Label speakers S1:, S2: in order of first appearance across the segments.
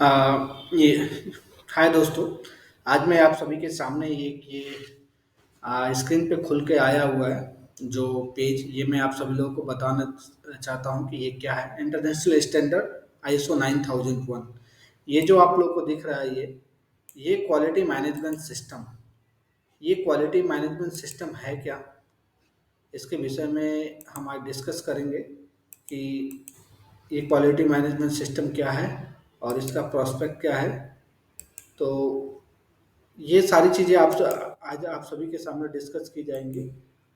S1: ये हाय दोस्तों। आज मैं आप सभी के सामने एक ये स्क्रीन पे खुल के आया हुआ है जो पेज, ये मैं आप सभी लोगों को बताना चाहता हूँ कि ये क्या है। International standard ISO 9001। ये जो आप लोग को दिख रहा है, ये क्वालिटी मैनेजमेंट सिस्टम। ये क्वालिटी मैनेजमेंट सिस्टम है क्या, इसके विषय में हम आज डिस्कस करेंगे कि ये क्वालिटी मैनेजमेंट सिस्टम क्या है और इसका प्रोस्पेक्ट क्या है। तो ये सारी चीज़ें आप आज आप सभी के सामने डिस्कस की जाएंगी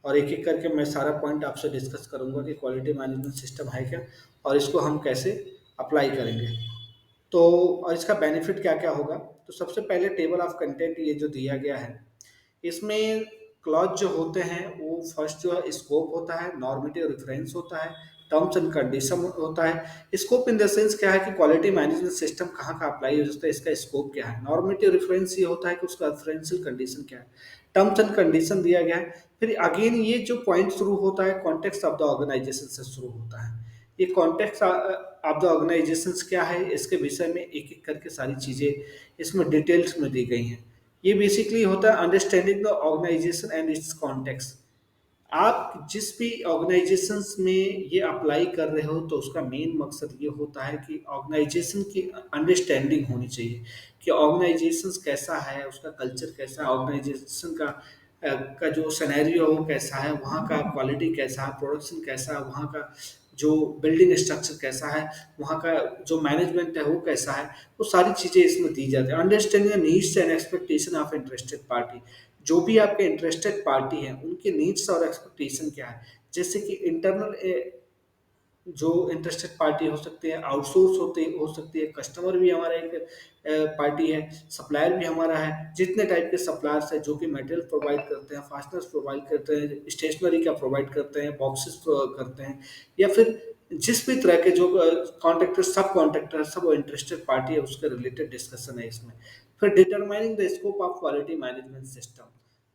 S1: और एक एक करके मैं सारा पॉइंट आपसे डिस्कस करूंगा कि क्वालिटी मैनेजमेंट सिस्टम है क्या और इसको हम कैसे अप्लाई करेंगे। तो और इसका बेनिफिट क्या क्या होगा। तो सबसे पहले टेबल ऑफ कंटेंट ये जो दिया गया है, इसमें क्लॉज जो होते हैं वो फर्स्ट जो है स्कोप होता है, नॉर्मेटिव रेफरेंस होता है, टर्म्स एंड कंडीशन होता है। स्कोप इन द सेंस क्या है कि क्वालिटी मैनेजमेंट सिस्टम कहाँ का अप्लाई हो सकता है, इसका स्कोप क्या है। नॉर्मेटिव रेफरेंस ये होता है कि उसका रेफरेंशियल कंडीशन क्या है। टर्म्स एंड कंडीशन दिया गया है। फिर अगेन ये जो पॉइंट शुरू होता है कॉन्टेक्स्ट ऑफ द ऑर्गेनाइजेशन से शुरू होता है। ये कॉन्टेक्स्ट ऑफ द ऑर्गेनाइजेशन क्या है, इसके विषय में एक एक करके सारी चीज़ें इसमें डिटेल्स में दी गई हैं। ये बेसिकली होता है understanding the organization and its context. आप जिस भी ऑर्गेनाइजेशंस में ये अप्लाई कर रहे हो तो उसका मेन मकसद ये होता है कि ऑर्गेनाइजेशन की अंडरस्टैंडिंग होनी चाहिए कि ऑर्गेनाइजेशन कैसा है, उसका कल्चर कैसा है, ऑर्गेनाइजेशन का जो सिनेरियो है वो कैसा है, वहाँ का क्वालिटी कैसा है, प्रोडक्शन कैसा है, वहाँ का जो बिल्डिंग स्ट्रक्चर कैसा है, वहाँ का जो मैनेजमेंट है वो कैसा है, वो सारी चीज़ें इसमें दी जाती है। Understanding needs and expectation of interested party. जो भी आपके इंटरेस्टेड पार्टी हैं उनके नीड्स और एक्सपेक्टेशन क्या है। जैसे कि इंटरनल जो इंटरेस्टेड पार्टी हो सकते हैं, आउटसोर्स होते हो सकती है, कस्टमर भी हमारा एक पार्टी है, सप्लायर भी हमारा है। जितने टाइप के सप्लायर्स हैं जो कि मटेरियल प्रोवाइड करते हैं, फास्टनर्स प्रोवाइड करते हैं, स्टेशनरी का प्रोवाइड करते हैं, बॉक्सेस करते हैं, या फिर जिस भी तरह के जो कॉन्ट्रैक्टर, सब कॉन्ट्रैक्टर, सब इंटरेस्टेड पार्टी है, उसके रिलेटेड डिस्कशन है इसमें। फिर determining the scope of quality management system.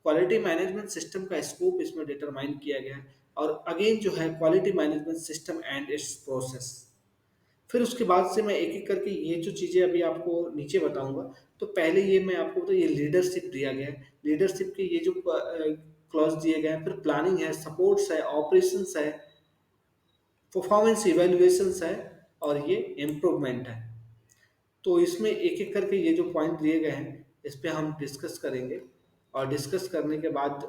S1: Quality management system का स्कोप इसमें डिटरमाइन किया गया है। और अगेन जो है quality management system and its process. फिर उसके बाद से मैं एक एक करके ये जो चीज़ें अभी आपको नीचे बताऊंगा। तो पहले ये मैं आपको तो ये लीडरशिप दिया गया है। लीडरशिप के ये जो क्लॉज दिए गए हैं, फिर प्लानिंग है, सपोर्ट्स है, ऑपरेशंस है, परफॉर्मेंस इवेल्युएशंस है, और ये इम्प्रूवमेंट है। तो इसमें एक एक करके ये जो पॉइंट दिए गए हैं इस पे हम डिस्कस करेंगे। और डिस्कस करने के बाद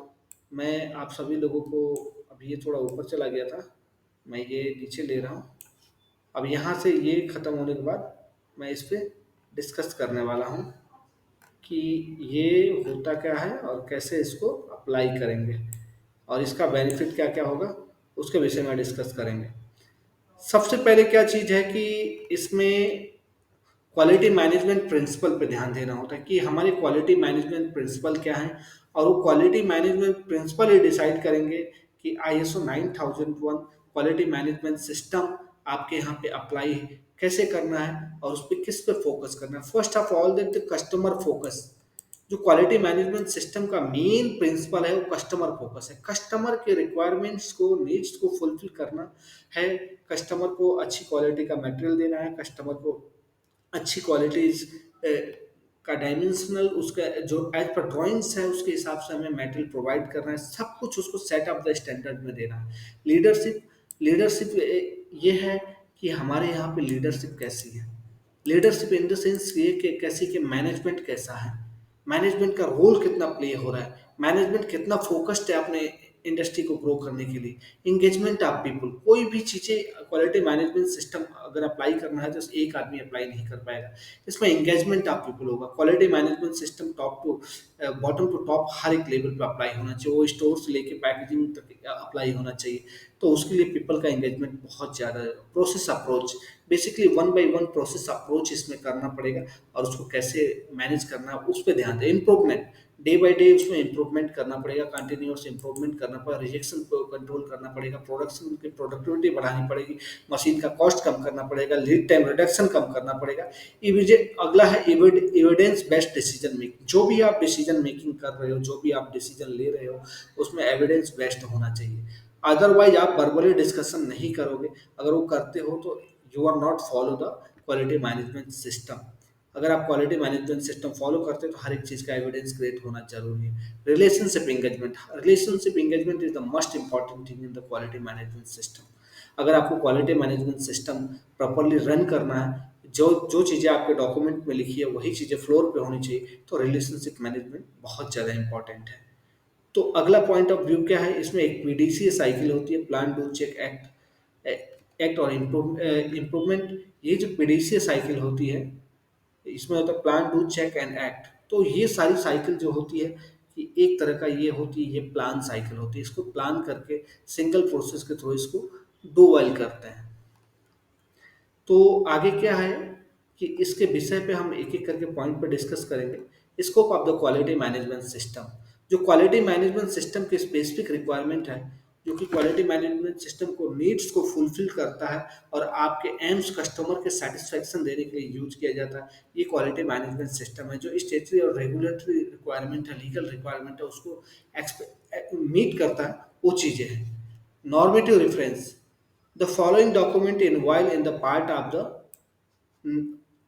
S1: मैं आप सभी लोगों को, अभी ये थोड़ा ऊपर चला गया था, मैं ये नीचे ले रहा हूँ। अब यहाँ से ये ख़त्म होने के बाद मैं इस पे डिस्कस करने वाला हूँ कि ये होता क्या है और कैसे इसको अप्लाई करेंगे और इसका बेनिफिट क्या क्या होगा, उसके विषय में डिस्कस करेंगे। सबसे पहले क्या चीज़ है कि इसमें क्वालिटी मैनेजमेंट प्रिंसिपल पे ध्यान देना होता है कि हमारे क्वालिटी मैनेजमेंट प्रिंसिपल क्या है। और वो क्वालिटी मैनेजमेंट प्रिंसिपल ही डिसाइड करेंगे कि ISO 9001 क्वालिटी मैनेजमेंट सिस्टम आपके यहाँ पे अप्लाई कैसे करना है और उस पर किस पे फोकस करना है। First of all that the customer focus. जो क्वालिटी मैनेजमेंट सिस्टम का मेन प्रिंसिपल है वो कस्टमर फोकस है। कस्टमर के रिक्वायरमेंट्स को, नीड्स को फुलफिल करना है। कस्टमर को अच्छी क्वालिटी का मटेरियल देना है, कस्टमर को अच्छी क्वालिटीज का डायमेंशनल उसका जो एज पर ड्राइंग्स है उसके हिसाब से हमें मटेरियल प्रोवाइड करना है, सब कुछ उसको सेट अप द स्टैंडर्ड में देना है। लीडरशिप, लीडरशिप ये है कि हमारे यहाँ पे लीडरशिप कैसी है। लीडरशिप इन द सेंस ये कि कैसी कि मैनेजमेंट कैसा है, मैनेजमेंट का रोल कितना प्ले हो रहा है, मैनेजमेंट कितना फोकस्ड है अपने इंडस्ट्री को ग्रो करने के लिए। इंगेजमेंट ऑफ पीपल, कोई भी चीज़ें क्वालिटी मैनेजमेंट सिस्टम अगर अप्लाई करना है तो एक आदमी अप्लाई नहीं कर पाएगा। इसमें इंगेजमेंट ऑफ पीपल होगा। Quality management system top to bottom to top हर एक लेवल पे अप्लाई होना चाहिए, वो स्टोर से लेके पैकेजिंग तक अप्लाई होना चाहिए। तो उसके लिए पीपल का इंगेजमेंट बहुत ज़्यादा है। Process approach, basically one by one process approach इसमें करना पड़ेगा और उसको कैसे मैनेज करना है उस पर ध्यान दें। इम्प्रूवमेंट, डे बाय डे उसमें इम्प्रूवमेंट करना पड़ेगा, कंटिन्यूस इम्प्रूवमेंट करना पड़ेगा, रिजेक्शन को कंट्रोल करना पड़ेगा, प्रोडक्शन की प्रोडक्टिविटी बढ़ानी पड़ेगी, मशीन का कॉस्ट कम करना पड़ेगा, लीड टाइम रिडक्शन कम करना पड़ेगा। अगला है एविडेंस बेस्ड डिसीजन मेकिंग। जो भी आप डिसीजन मेकिंग कर रहे हो, जो भी आप डिसीजन ले रहे हो, उसमें एविडेंस बेस्ड होना चाहिए। अदरवाइज आप वर्बली डिस्कशन नहीं करोगे। अगर वो करते हो तो you are not follow the quality management system. अगर आप क्वालिटी मैनेजमेंट सिस्टम फॉलो करते हैं तो हर एक चीज़ का एविडेंस क्रिएट होना जरूरी है। Relationship engagement is the most important thing in the quality management system. अगर आपको quality management system properly run करना है, जो जो चीज़ें आपके डॉक्यूमेंट में लिखी है वही चीज़ें फ्लोर पे होनी चाहिए, तो रिलेशनशिप मैनेजमेंट बहुत ज़्यादा इंपॉर्टेंट है। तो अगला पॉइंट ऑफ व्यू क्या है, इसमें एक पीडीसीए साइकिल होती है, प्लान डू चेक एक्ट और इम्प्रूवमेंट। ये जो पीडीसीए साइकिल होती है, इसमें होता है plan do check and act. तो ये सारी साइकिल जो होती है कि एक तरह का ये होती है, ये प्लान साइकिल होती है। इसको प्लान करके सिंगल प्रोसेस के थ्रू इसको डू वेल करते हैं। तो आगे क्या है कि इसके विषय पे हम एक एक करके पॉइंट पे डिस्कस करेंगे। Scope of the quality management system. जो क्वालिटी मैनेजमेंट सिस्टम की स्पेसिफिक रिक्वायरमेंट है, जो कि क्वालिटी मैनेजमेंट सिस्टम को नीड्स को फुलफिल करता है और आपके एम्स कस्टमर के सेटिस्फेक्शन देने के लिए यूज किया जाता है, ये क्वालिटी मैनेजमेंट सिस्टम है। जो स्टेटरी और रेगुलेटरी रिक्वायरमेंट है, लीगल रिक्वायरमेंट है, उसको मीट करता है, वो चीज़ें हैं। Normative reference. The following document involved in the part of the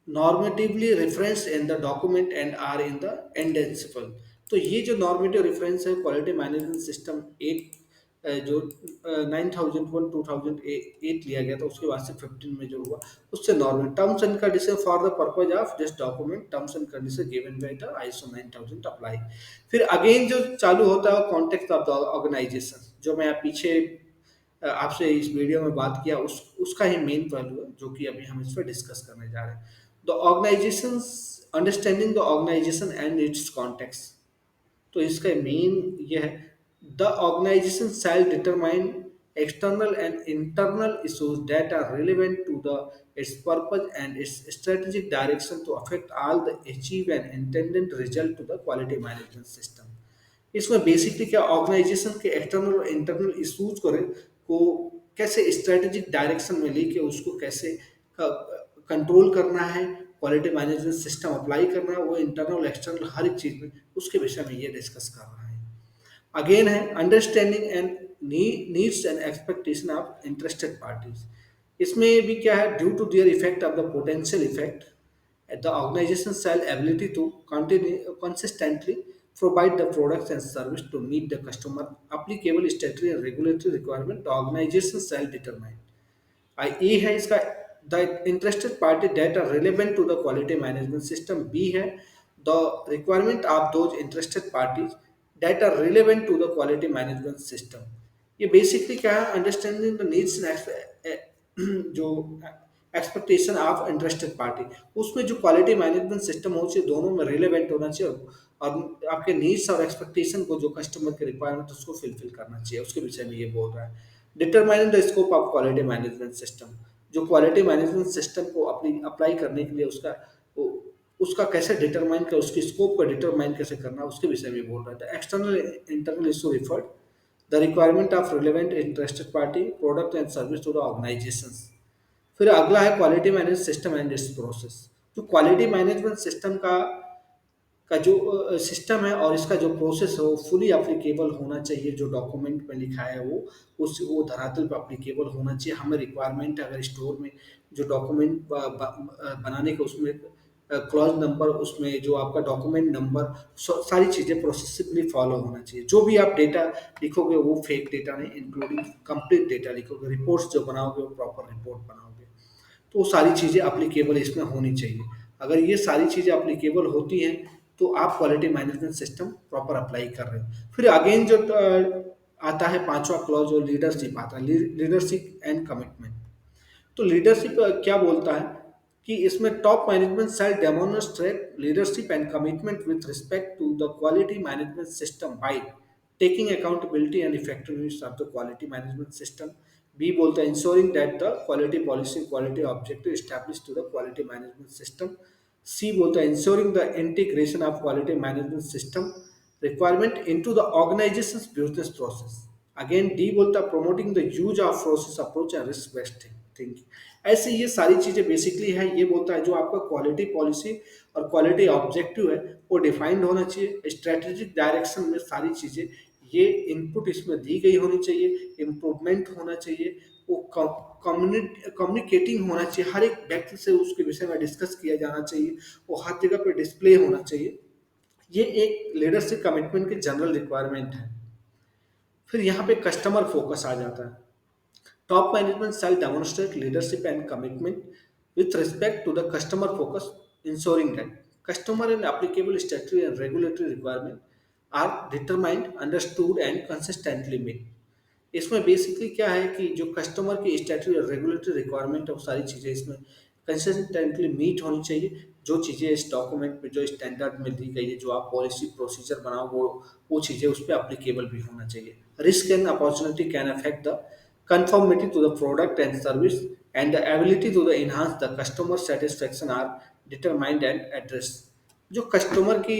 S1: normatively referenced in the document and are in the indispensable। तो ये जो नॉर्मेटिव रेफरेंस है क्वालिटी मैनेजमेंट सिस्टम एट, जो 9001 2008 लिया गया था, उसके बाद से 15 में जो हुआ उससे normal terms and condition for the purpose of this document, terms and condition given by the ISO 9000 apply. फिर अगेन जो चालू होता है कॉन्टेक्स्ट ऑफ द ऑर्गेनाइजेशन, जो मैं पीछे आपसे इस वीडियो में बात किया, उसका ही मेन पहलू है जो कि अभी हम इस पर डिस्कस करने जा रहे हैं। The organization, understanding the organization and its context. तो इसका मेन ये है, the organization shall determine external and internal issues that are relevant to the its purpose and its strategic direction to affect all the achieve and intended result to the quality management system। इसमें basically क्या, organisation के external और internal issues को कैसे strategic direction में लेके उसको कैसे कंट्रोल करना है, क्वालिटी मैनेजमेंट सिस्टम अप्लाई करना है, वो इंटरनल एक्सटर्नल हर एक चीज में उसके विषय में ये डिस्कस कर रहा है। अगेन है understanding and needs and expectation of interested parties. इसमें भी क्या है, due to their effect of the potential effect, the organization shall ability to continue consistently provide the products and service to meet the customer applicable statutory and regulatory requirement, the organization shall determine। A है इसका, the interested party that are relevant to the quality management system. B है, the requirement of those interested parties that are relevant to the quality management system. ये basically क्या है, understanding the needs जो expectation of interested party, उसमें जो quality management system हो चाहिए दोनों में रिलेवेंट होना चाहिए और आपके नीड्स और एक्सपेक्टेशन को जो कस्टमर के रिक्वायरमेंट उसको फुलफिल करना चाहिए, उसके विषय में ये बोल रहा है। Determining the scope of quality management system. जो क्वालिटी मैनेजमेंट सिस्टम को अपनी अप्लाई करने के लिए उसका कैसे डिटरमाइन कर, उसकी स्कोप को डिटरमाइन कैसे करना, उसके विषय में बोल रहा था। External internal issue referred the requirement of relevant interested party product and service to the organizations. फिर अगला है quality management system and its process. जो क्वालिटी मैनेजमेंट सिस्टम का जो सिस्टम है और इसका जो प्रोसेस है वो फुली अप्लीकेबल होना चाहिए। जो डॉक्यूमेंट में लिखा है वो धरातल पर अप्लीकेबल होना चाहिए। हमें रिक्वायरमेंट अगर स्टोर में जो डॉक्यूमेंट बनाने के उसमें क्लॉज नंबर, उसमें जो आपका डॉक्यूमेंट नंबर, सारी चीज़ें प्रोसेसिवली फॉलो होना चाहिए। जो भी आप डेटा लिखोगे वो फेक डेटा नहीं, इंक्लूडिंग कंप्लीट डेटा लिखोगे। रिपोर्ट्स जो बनाओगे वो प्रॉपर रिपोर्ट बनाओगे। तो वो सारी चीज़ें अप्लीकेबल इसमें होनी चाहिए। अगर ये सारी चीज़ें अप्लीकेबल होती हैं तो आप quality management system proper apply कर रहे हो। फिर अगेन जो आता है पांचवा क्लॉज, जो लीडरशिप आता है, लीडरशिप एंड कमिटमेंट। तो लीडरशिप क्या बोलता है कि इसमें top management shall demonstrate leadership and commitment with respect to the quality management system by taking accountability and effectiveness of the quality management system. B बोलता है ensuring that the quality policy quality objective establish to the quality management system. C बोलता है ensuring the integration of quality management system requirement into the organization's business process. Again D बोलता है promoting the use of process approach and risk based thinking. ऐसे ये सारी चीजें basically है। ये बोलता है जो आपका क्वालिटी पॉलिसी और क्वालिटी ऑब्जेक्टिव है वो डिफाइंड होना चाहिए। स्ट्रेटेजिक डायरेक्शन में सारी चीजें ये इनपुट इसमें दी गई होनी चाहिए, इम्प्रूवमेंट होना चाहिए वो कम्युनिकेटिंग होना चाहिए, हर एक व्यक्ति से उसके विषय में डिस्कस किया जाना चाहिए, वो हर जगह पे डिस्प्ले होना चाहिए। ये एक लीडरशिप कमिटमेंट की जनरल रिक्वायरमेंट है। फिर यहाँ पे कस्टमर फोकस आ जाता है। Top management shall demonstrate leadership and commitment with respect to the customer focus, ensuring that customer and applicable statutory and regulatory requirements are determined, understood, and consistently met. इसमें basically क्या है कि जो customer की statutory और regulatory requirement है वो सारी चीज़ें इसमें कंसिस्टेंटली मीट होनी चाहिए। जो चीज़ें इस डॉक्यूमेंट में जो स्टैंडर्ड में दी गई है, जो आप पॉलिसी प्रोसीजर बनाओ, वो चीज़ें उस पर अप्लीकेबल भी होना चाहिए। Risk and opportunity can affect the conformity to the product and service, and the ability to the enhance the customer satisfaction are determined and addressed। जो कस्टमर की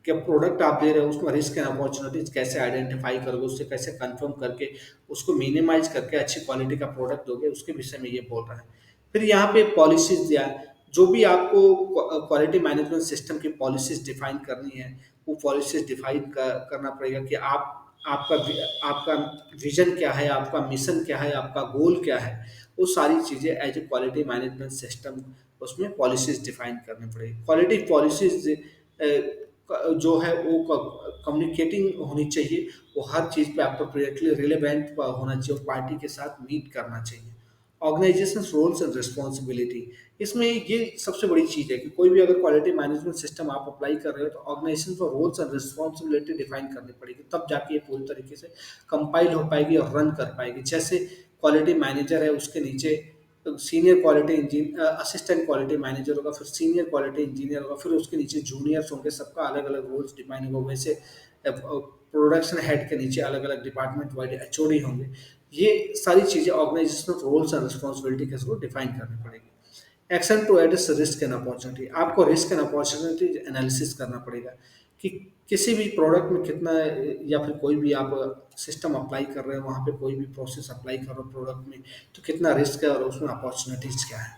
S1: क्या प्रोडक्ट आप दे रहे हो उसमें रिस्क एंड अपॉर्चुनिटीज कैसे आइडेंटिफाई करोगे, उससे कैसे कंफर्म करके उसको मिनिमाइज करके अच्छी क्वालिटी का प्रोडक्ट दोगे, उसके विषय में ये बोल रहा है। फिर यहाँ पे पॉलिसीज दिया है, जो भी आपको क्वालिटी मैनेजमेंट सिस्टम की पॉलिसीज डिफाइन करनी है, वो पॉलिसीज डिफाइन करना पड़ेगा कि आपका आपका विजन क्या है, आपका मिशन क्या है, आपका गोल क्या है। वो सारी चीज़ें as a quality management system उसमें पॉलिसीज डिफाइन करनी पड़ेगी। क्वालिटी पॉलिसीज जो है वो कम्युनिकेटिंग होनी चाहिए, वो हर चीज़ पे अप्रोप्रिएटली रिलेवेंट होना चाहिए और पार्टी के साथ मीट करना चाहिए। ऑर्गेनाइजेशन रोल्स एंड रिस्पॉन्सिबिलिटी, इसमें ये सबसे बड़ी चीज़ है कि कोई भी अगर क्वालिटी मैनेजमेंट सिस्टम आप अप्लाई कर रहे हो तो ऑर्गेनाइजेशन को रोल्स एंड रिस्पॉन्सिबिलिटी डिफाइन करनी पड़ेगी, तब जाके ये पूरी तरीके से कंपाइल हो पाएगी और रन कर पाएगी। जैसे क्वालिटी मैनेजर है, उसके नीचे senior quality engineer, assistant quality manager होगा, फिर सीनियर क्वालिटी इंजीनियर होगा, फिर उसके नीचे जूनियर्स होंगे, सबका अलग अलग रोल्स डिफाइन होगा। वैसे प्रोडक्शन हेड के नीचे अलग अलग डिपार्टमेंट वाइड एचओडी होंगे। ये सारी चीज़ें ऑर्गेनाइजेशनल रोल्स एंड रिस्पॉन्सिबिलिटी के थ्रू डिफाइन करनी पड़ेगी। Action to address risk and opportunity, आपको रिस्क एंड अपॉर्चुनिटी एनालिसिस करना पड़ेगा कि किसी भी प्रोडक्ट में कितना, या फिर कोई भी आप सिस्टम अप्लाई कर रहे हैं, वहाँ पे कोई भी प्रोसेस अप्लाई कर रहे हो प्रोडक्ट में, तो कितना रिस्क है और उसमें अपॉर्चुनिटीज क्या है।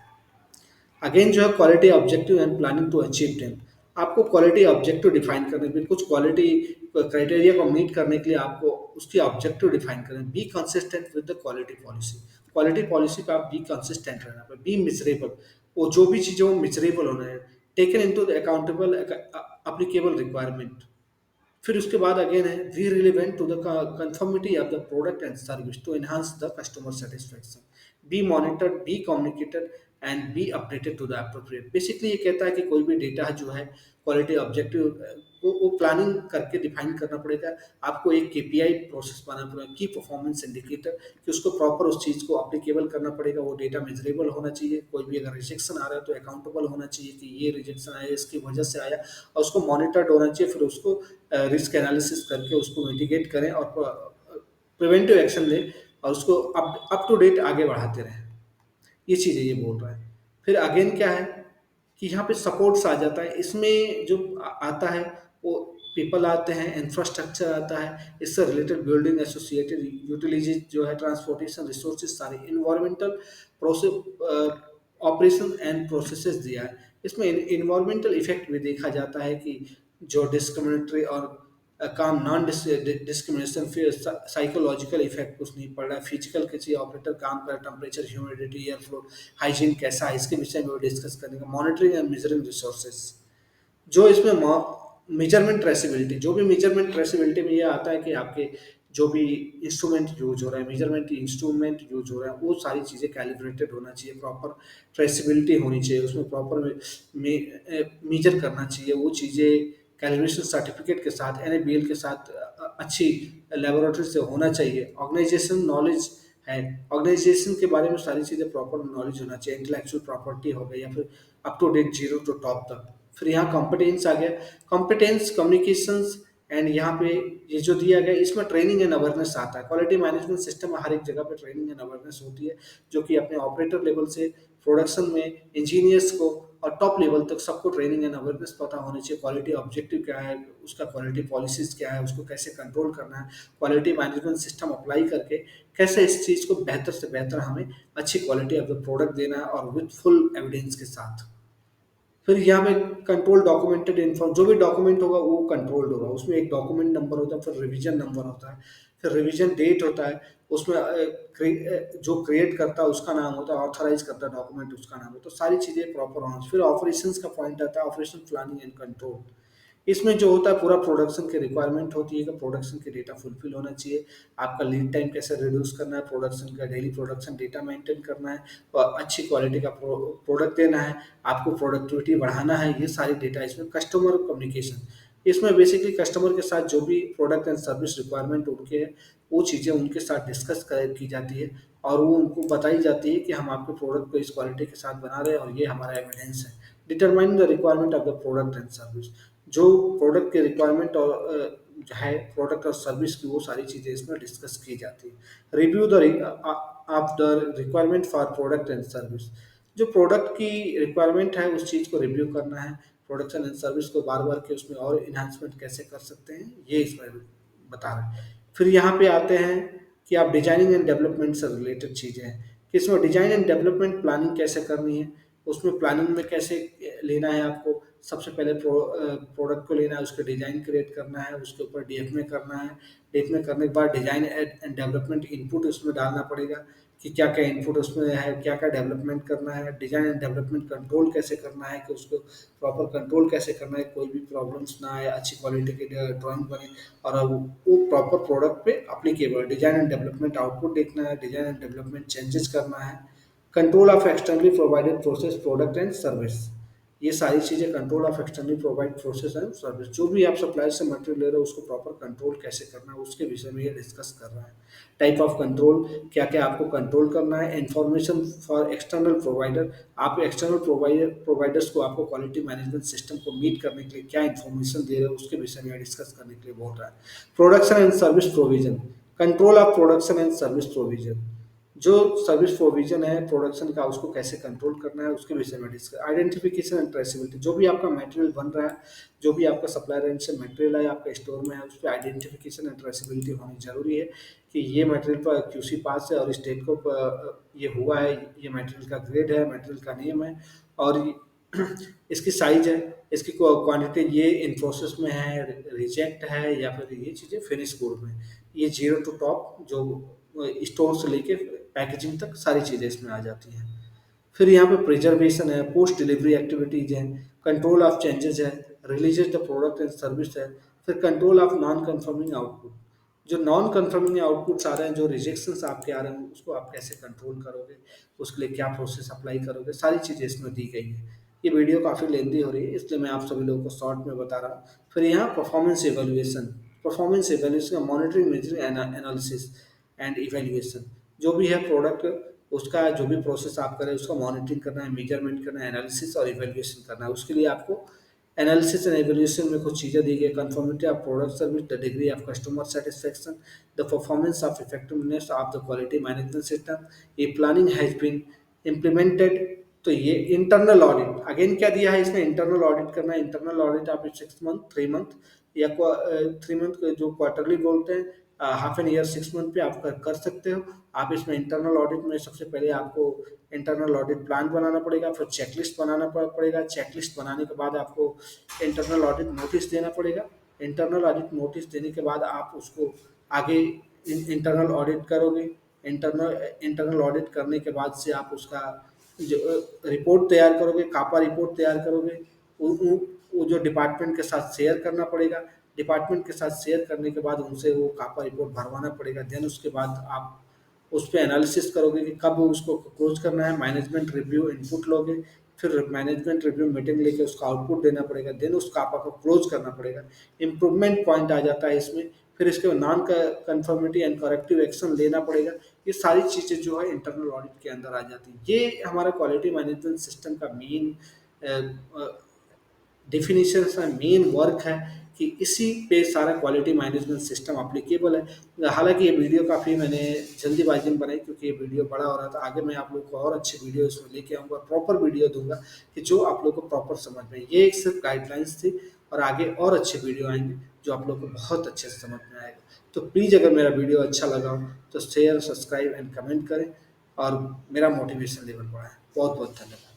S1: अगेन जो है quality objective and planning to achieve them, आपको क्वालिटी ऑब्जेक्टिव डिफाइन करने के लिए, कुछ क्वालिटी क्राइटेरिया को मीट करने के लिए आपको उसकी ऑब्जेक्टिव डिफाइन करें। Be consistent with the quality policy, quality policy पे आप बी कंसिस्टेंट रहना पे, बी मिजरेबल, वो जो भी चीज़ें वो मिजरेबल होना है, taken into the accountable applicable requirement. फिर उसके बाद अगेन है we relevant to the conformity of the product and service to enhance the customer satisfaction, be monitored, be communicated and be updated to the appropriate. Basically ये कहता है कि कोई भी डेटा जो है क्वालिटी ऑब्जेक्टिव वो प्लानिंग करके डिफाइन करना पड़ेगा। आपको एक केपीआई प्रोसेस बनाना पड़ेगा, की परफॉर्मेंस इंडिकेटर, कि उसको प्रॉपर उस चीज़ को अप्लीकेबल करना पड़ेगा। वो डेटा मेजरेबल होना चाहिए, कोई भी अगर रिजेक्शन आ रहा है तो अकाउंटेबल होना चाहिए कि ये रिजेक्शन आया इसकी वजह से आया, और उसको मॉनिटर्ड होना चाहिए। फिर उसको रिस्क एनालिसिस करके उसको मिटिगेट करें और प्रिवेंटिव एक्शन लें और उसको अप टू डेट आगे बढ़ाते रहें। ये चीज़ें ये बोल रहा है। फिर अगेन क्या है कि यहाँ पे सपोर्ट्स आ जाता है, इसमें जो आता है वो पीपल आते हैं, इंफ्रास्ट्रक्चर आता है, इससे रिलेटेड बिल्डिंग एसोसिएटेड यूटिलिटीज जो है, ट्रांसपोर्टेशन रिसोर्सेज, सारे environmental process, operation and processes दिया है। इसमें इन्वायरमेंटल इफेक्ट भी देखा जाता है कि जो डिस्क्रिमिनेटरी और काम नॉन डिस्क्रिमिनेशन, फिर साइकोलॉजिकल इफेक्ट कुछ नहीं पड़ रहा है, फिजिकल किसी ऑपरेटर काम कर, temperature, humidity, air flow, hygiene कैसा है, इसके विषय में भी डिस्कस करने का। मॉनिटरिंग एंड मेजरिंग रिसोर्सेज, जो इसमें मेजरमेंट ट्रेसेबिलिटी, जो भी मेजरमेंट ट्रेसेबिलिटी में ये आता है कि आपके जो भी इंस्ट्रूमेंट यूज हो रहा है, मेजरमेंट इंस्ट्रूमेंट यूज हो रहा है, वो सारी चीज़ें कैलिब्रेटेड होना चाहिए, प्रॉपर ट्रेसेबिलिटी होनी चाहिए, उसमें प्रॉपर मेजर करना चाहिए वो चीज़ें, कैलिब्रेशन सर्टिफिकेट के साथ, एनएबीएल के साथ, अच्छी लेबोरेटरी से होना चाहिए। ऑर्गेनाइजेशन नॉलेज है, ऑर्गेनाइजेशन के बारे में सारी चीज़ें प्रॉपर नॉलेज होना चाहिए, इंटेलेक्चुअल प्रॉपर्टी हो गई या फिर up to date zero to top तक। फिर यहाँ कॉम्पिटेंस आ गया, कॉम्पिटेंस कम्युनिकेशंस एंड यहाँ पे ये जो दिया गया इसमें ट्रेनिंग एंड अवेयरनेस आता है। क्वालिटी मैनेजमेंट सिस्टम में हर एक जगह पे ट्रेनिंग एंड अवेयरनेस होती है, जो कि अपने ऑपरेटर लेवल से प्रोडक्शन में इंजीनियर्स को और टॉप लेवल तक सबको ट्रेनिंग एंड अवेयरनेस पता होनी चाहिए। क्वालिटी ऑब्जेक्टिव क्या है, उसका क्वालिटी पॉलिसीज क्या है, उसको कैसे कंट्रोल करना है, क्वालिटी मैनेजमेंट सिस्टम अप्लाई करके कैसे इस चीज़ को बेहतर से बेहतर हमें अच्छी क्वालिटी ऑफ द प्रोडक्ट देना है, और विद फुल एविडेंस के साथ। फिर यहाँ पे कंट्रोल डॉक्यूमेंटेड इन्फॉर्म, जो भी डॉक्यूमेंट होगा वो कंट्रोल्ड होगा, उसमें एक डॉक्यूमेंट नंबर होता है, फिर रिवीजन नंबर होता है, फिर रिवीजन डेट होता है, उसमें जो क्रिएट करता है उसका नाम होता है, ऑथराइज करता है डॉक्यूमेंट उसका नाम होता है, तो सारी चीज़ें प्रॉपर होना चाहिए। फिर ऑपरेशंस का पॉइंट आता है, ऑपरेशन प्लानिंग एंड कंट्रोल। इसमें जो होता है पूरा प्रोडक्शन की रिक्वायरमेंट होती है कि प्रोडक्शन के डेटा फुलफिल होना चाहिए, आपका लीड टाइम कैसे रिड्यूस करना है, प्रोडक्शन का डेली प्रोडक्शन डेटा मेंटेन करना है, और अच्छी क्वालिटी का प्रोडक्ट देना है, आपको प्रोडक्टिविटी बढ़ाना है, ये सारी डेटा इसमें। कस्टमर कम्युनिकेशन, इसमें बेसिकली कस्टमर के साथ जो भी प्रोडक्ट एंड सर्विस रिक्वायरमेंट उनके है, वो चीज़ें उनके साथ डिस्कस की जाती है, और वो उनको बताई जाती है कि हम आपके प्रोडक्ट को इस क्वालिटी के साथ बना रहे हैं और ये हमारा एविडेंस है। Determine the requirement of the product and service, जो प्रोडक्ट के रिक्वायरमेंट और जो है प्रोडक्ट और सर्विस की, वो सारी चीज़ें इसमें डिस्कस की जाती है। Review the of the requirement for product and service, जो प्रोडक्ट की रिक्वायरमेंट है उस चीज़ को रिव्यू करना है, प्रोडक्शन एंड सर्विस को बार बार के उसमें और इन्हांसमेंट कैसे कर सकते हैं, ये इसमें बता रहे हैं। फिर यहाँ पे आते हैं कि आप डिजाइनिंग एंड डेवलपमेंट से रिलेटेड चीज़ें हैं, कि इसमें डिजाइन एंड डेवलपमेंट प्लानिंग कैसे करनी है, उसमें प्लानिंग में कैसे लेना है आपको। सबसे पहले प्रोडक्ट को लेना है, उसका डिज़ाइन क्रिएट करना है, उसके ऊपर डीएफए करना है, डीएफए करने के बाद डिज़ाइन एंड डेवलपमेंट इनपुट उसमें डालना पड़ेगा, कि क्या क्या इनपुट उसमें है, क्या क्या डेवलपमेंट करना है, डिज़ाइन एंड डेवलपमेंट कंट्रोल कैसे करना है, कि उसको प्रॉपर कंट्रोल कैसे करना है, कोई भी प्रॉब्लम्स ना आए, अच्छी क्वालिटी की ड्राइंग बने, और अब वो प्रॉपर प्रोडक्ट पे applicable. Design and development output देखना है, डिज़ाइन एंड डेवलपमेंट चेंजेस करना है, control of externally provided process product and service, ये सारी चीज़ें control of externally provide process and service, जो भी आप सप्लायर से मटेरियल ले रहे हो उसको प्रॉपर कंट्रोल कैसे करना है उसके विषय में ये डिस्कस कर रहा है। टाइप ऑफ कंट्रोल, क्या क्या आपको कंट्रोल करना है। इंफॉर्मेशन फॉर एक्सटर्नल प्रोवाइडर, आप एक्सटर्नल प्रोवाइडर्स को आपको क्वालिटी मैनेजमेंट सिस्टम को मीट करने के लिए क्या इन्फॉर्मेशन दे रहे हो उसके विषय में डिस्कस करने के लिए बोल रहा है। Production and service provision, control of production and service provision, जो सर्विस प्रोविजन है प्रोडक्शन का उसको कैसे कंट्रोल करना है उसके विषय में डिस्कस। आइडेंटिफिकेशन एंड ट्रेसेबिलिटी, जो भी आपका मटेरियल बन रहा है, जो भी आपका सप्लायर एंड से मटेरियल है आपका स्टोर में है, उस पर आइडेंटिफिकेशन एंड ट्रेसेबिलिटी होनी जरूरी है, कि ये मटेरियल पर क्यूसी पास है और इस डेट को ये हुआ है, ये मटेरियल का ग्रेड है, मटेरियल का नेम है, और इसकी साइज है, इसकी क्वांटिटी ये इन प्रोसेस में है, रिजेक्ट है, या फिर ये चीज़ें फिनिश गुड में, ये जीरो टू टॉप जो स्टोर से लेके पैकेजिंग तक सारी चीज़ें इसमें आ जाती हैं। फिर यहाँ पे प्रिजर्वेशन है, पोस्ट डिलीवरी एक्टिविटीज हैं, कंट्रोल ऑफ चेंजेस है, releases the product and service है, फिर control of non conforming output, जो नॉन कंफर्मिंग आउटपुट्स आ रहे हैं, जो रिजेक्शंस आपके आ रहे हैं, उसको आप कैसे कंट्रोल करोगे, उसके लिए क्या प्रोसेस अप्लाई करोगे, सारी चीज़ें इसमें दी गई है। ये वीडियो काफ़ी लेंदी हो रही है इसलिए मैं आप सभी लोगों को शॉर्ट में बता रहा हूँ। फिर यहाँ परफॉर्मेंस एवेल्यूएशन का monitoring, measuring, analysis and evaluation, जो भी है प्रोडक्ट उसका जो भी प्रोसेस आप करें उसका मॉनिटरिंग करना है, मेजरमेंट करना है, एनालिसिस और इवेल्युएशन करना है। उसके लिए आपको एनालिसिस एंड इवेल्युएशन में कुछ चीज़ें दी गई, conformity of product service, the degree of customer satisfaction, the performance of effectiveness of the quality management system, ये प्लानिंग हैज बीन इम्प्लीमेंटेड। तो ये इंटरनल ऑडिट, अगेन क्या दिया है इसमें, इंटरनल ऑडिट करना है। इंटरनल ऑडिट आप 6 मंथ, 3 मंथ, या 3 मंथ जो क्वार्टरली बोलते हैं, हाफ एन ईयर, 6 मंथ पे आप कर सकते हो। आप इसमें इंटरनल ऑडिट में सबसे पहले आपको इंटरनल ऑडिट प्लान बनाना पड़ेगा, फिर चेकलिस्ट बनाना पड़ेगा, चेकलिस्ट बनाने के बाद आपको इंटरनल ऑडिट नोटिस देना पड़ेगा। इंटरनल ऑडिट नोटिस देने के बाद आप उसको आगे इंटरनल ऑडिट करोगे। इंटरनल ऑडिट करने के बाद से आप उसका जो रिपोर्ट तैयार करोगे, कापा रिपोर्ट तैयार करोगे, वो जो डिपार्टमेंट के साथ शेयर करना पड़ेगा। डिपार्टमेंट के साथ शेयर करने के बाद उनसे वो कापा रिपोर्ट भरवाना पड़ेगा। देन उसके बाद आप उस पे एनालिसिस करोगे कि कब उसको क्लोज करना है, मैनेजमेंट रिव्यू इनपुट लोगे, फिर मैनेजमेंट रिव्यू मीटिंग लेके उसका आउटपुट देना पड़ेगा, देन उस कापा को क्लोज करना पड़ेगा। इम्प्रूवमेंट पॉइंट आ जाता है इसमें, फिर इसके बाद non conformity and corrective action लेना पड़ेगा। ये सारी चीज़ें जो है इंटरनल ऑडिट के अंदर आ जाती हैं। ये हमारा क्वालिटी मैनेजमेंट सिस्टम का मेन डेफिनेशन है, मेन वर्क है, कि इसी पे सारा क्वालिटी मैनेजमेंट सिस्टम अप्लीकेबल है। हालांकि ये वीडियो काफ़ी मैंने जल्दीबाजी में बनाई क्योंकि ये वीडियो बड़ा हो रहा था। आगे मैं आप लोग को और अच्छी वीडियो इसमें लेके आऊँगा, प्रॉपर वीडियो दूंगा कि जो आप लोग को प्रॉपर समझ में। ये एक सिर्फ गाइडलाइंस थी, और आगे और अच्छे वीडियो आएंगे जो आप लोग को बहुत अच्छे से समझ में आएगा। तो प्लीज़ अगर मेरा वीडियो अच्छा लगा हो तो शेयर, सब्सक्राइब एंड कमेंट करें, और मेरा मोटिवेशन लेवल बढ़ाएं। बहुत बहुत धन्यवाद।